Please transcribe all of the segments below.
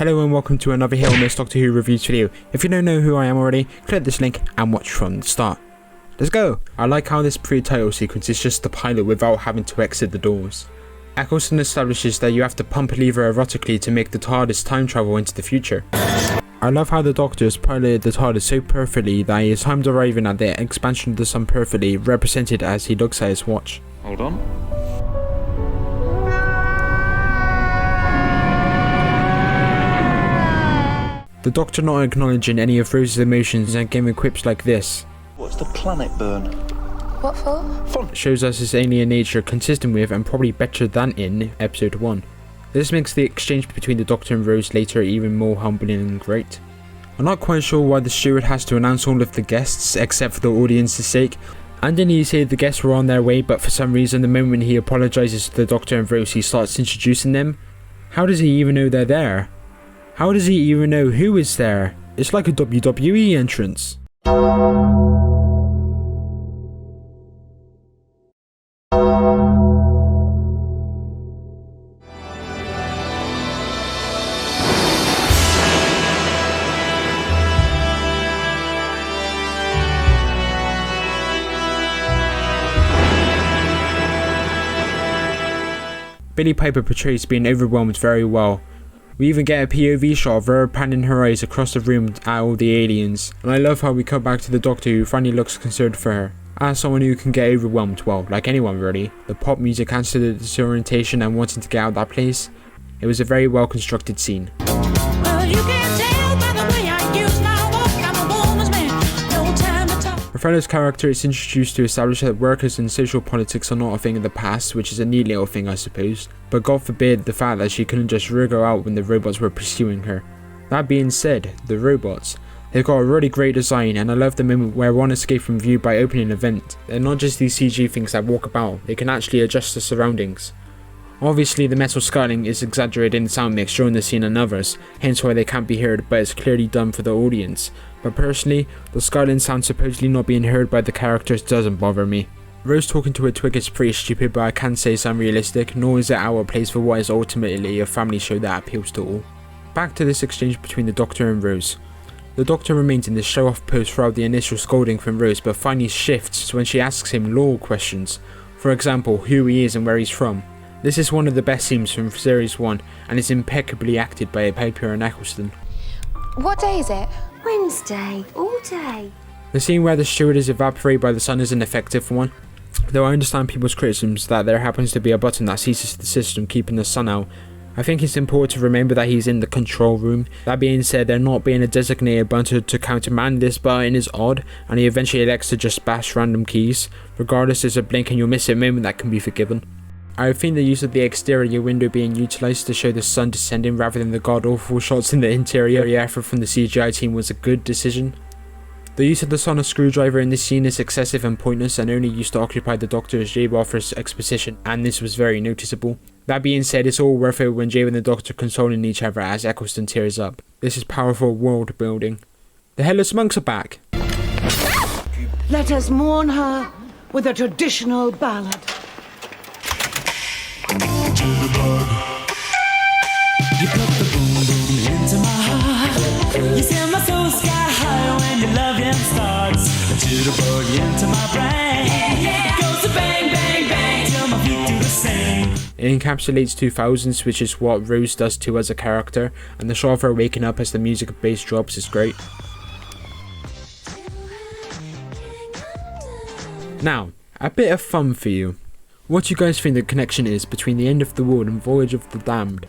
Hello and welcome to another Hit or Miss Doctor Who reviews video. If you don't know who I am already, click this link and watch from the start. Let's go! I like how this pre-title sequence is just the pilot without having to exit the doors. Eccleston establishes that you have to pump a lever erotically to make the TARDIS time travel into the future. I love how the Doctor has piloted the TARDIS so perfectly that he has timed arriving at the expansion of the sun perfectly, represented as he looks at his watch. Hold on. The Doctor not acknowledging any of Rose's emotions and giving quips like this. What's the planet burn? What for? Shows us his alien nature consistent with and probably better than in episode 1. This makes the exchange between the Doctor and Rose later even more humbling and great. I'm not quite sure why the steward has to announce all of the guests except for the audience's sake. And then he said the guests were on their way, but for some reason the moment he apologises to the Doctor and Rose he starts introducing them. How does he even know they're there? How does he even know who is there? It's like a WWE entrance. Billie Piper portrays being overwhelmed very well. We even get a POV shot of her panning her eyes across the room at all the aliens, and I love how we cut back to the Doctor who finally looks concerned for her. As someone who can get overwhelmed, well, like anyone really, the pop music adds to the disorientation and wanting to get out of that place. It was a very well constructed scene. Raffaello's character is introduced to establish that workers and social politics are not a thing of the past, which is a neat little thing I suppose, but God forbid the fact that she couldn't just wriggle out when the robots were pursuing her. That being said, the robots, they've got a really great design, and I love the moment where one escapes from view by opening a vent. They're not just these CG things that walk about, they can actually adjust the surroundings. Obviously the metal scarring is exaggerated in the sound mix during the scene and others, hence why they can't be heard, but it's clearly done for the audience. But personally, the scarring sound supposedly not being heard by the characters doesn't bother me. Rose talking to a twig is pretty stupid, but I can't say it's unrealistic, nor is it out of place for what is ultimately a family show that appeals to all. Back to this exchange between the Doctor and Rose. The Doctor remains in this show-off pose throughout the initial scolding from Rose, but finally shifts when she asks him lore questions. For example, who he is and where he's from. This is one of the best scenes from series 1 and is impeccably acted by Piper and Eccleston. What day is it? Wednesday, all day. The scene where the steward is evaporated by the sun is an effective one, though I understand people's criticisms that there happens to be a button that ceases the system keeping the sun out. I think it's important to remember that he's in the control room. That being said, there not being a designated button to countermand this button is odd, and he eventually elects to just bash random keys. Regardless, there's a blink and you'll miss a moment that can be forgiven. I think the use of the exterior window being utilised to show the sun descending rather than the god-awful shots in the interior effort from the CGI team was a good decision. The use of the sonic screwdriver in this scene is excessive and pointless and only used to occupy the Doctor as Jabe offers exposition, and this was very noticeable. That being said, it's all worth it when Jabe and the Doctor consoling each other as Eccleston tears up. This is powerful world building. The Headless Monks are back! Let us mourn her with a traditional ballad. You put the boom boom into my heart. You send my soul sky high when your loving starts. A jitterbug into my brain. It goes to bang bang bang till my feet do the same. It encapsulates 2000s, which is what Rose does too as a character, and the shot of her waking up as the music and bass drops is great. Now, a bit of fun for you. What do you guys think the connection is between the End of the World and Voyage of the Damned?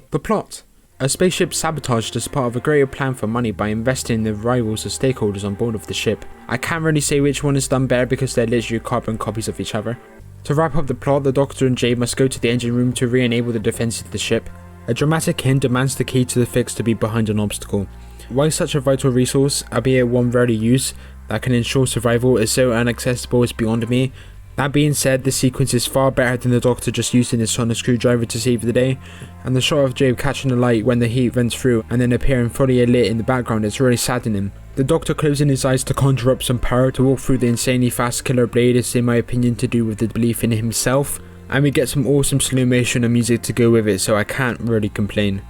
The plot. A spaceship sabotaged as part of a greater plan for money by investing in the rivals of stakeholders on board of the ship. I can't really say which one is done better because they're literally carbon copies of each other. To wrap up the plot, the Doctor and Jade must go to the engine room to re-enable the defense of the ship. A dramatic hint demands the key to the fix to be behind an obstacle. Why such a vital resource, albeit one rarely used, that can ensure survival is so inaccessible is beyond me. That being said, the sequence is far better than the Doctor just using his sonic screwdriver to save the day, and the shot of Jabe catching the light when the heat vents through and then appearing fully lit in the background is really saddening. The Doctor closing his eyes to conjure up some power to walk through the insanely fast killer blade is in my opinion to do with the belief in himself, and we get some awesome slow motion and music to go with it, so I can't really complain.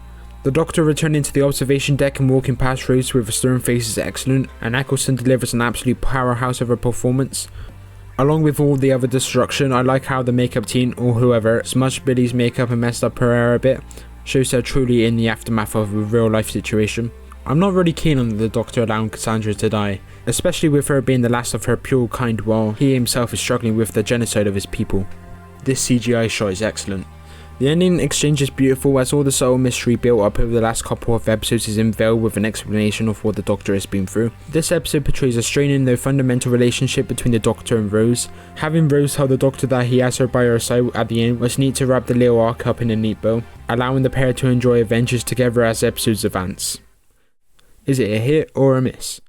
The Doctor returning to the observation deck and walking past Rose with a stern face is excellent, and Eccleston delivers an absolute powerhouse of a performance. Along with all the other destruction, I like how the makeup team, or whoever, smudged Billy's makeup and messed up her hair a bit, shows her truly in the aftermath of a real life situation. I'm not really keen on the Doctor allowing Cassandra to die, especially with her being the last of her pure kind while he himself is struggling with the genocide of his people. This CGI shot is excellent. The ending exchange is beautiful as all the subtle mystery built up over the last couple of episodes is unveiled with an explanation of what the Doctor has been through. This episode portrays a straining though fundamental relationship between the Doctor and Rose. Having Rose tell the Doctor that he has her by her side at the end was neat to wrap the little arc up in a neat bow, allowing the pair to enjoy adventures together as episodes advance. Is it a hit or a miss?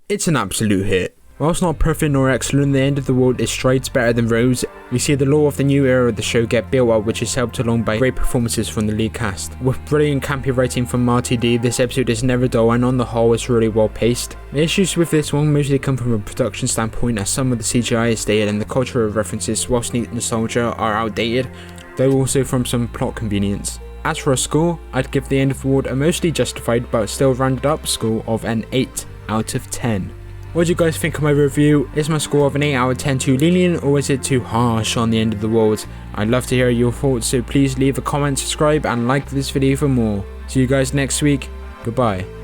It's an absolute hit. Whilst not perfect nor excellent, the end of the world is strides better than Rose. We see the lore of the new era of the show get built up, which is helped along by great performances from the lead cast. With brilliant campy writing from Marty D, this episode is never dull and on the whole is really well paced. The issues with this one mostly come from a production standpoint, as some of the CGI is dated and the cultural references, whilst neat nostalgia, are outdated, though also from some plot convenience. As for a score, I'd give the end of the world a mostly justified but still rounded up score of an 8 out of 10. What do you guys think of my review? Is my score of an 8 out of 10 too lenient, or is it too harsh on the end of the world? I'd love to hear your thoughts, so please leave a comment, subscribe and like this video for more. See you guys next week. Goodbye.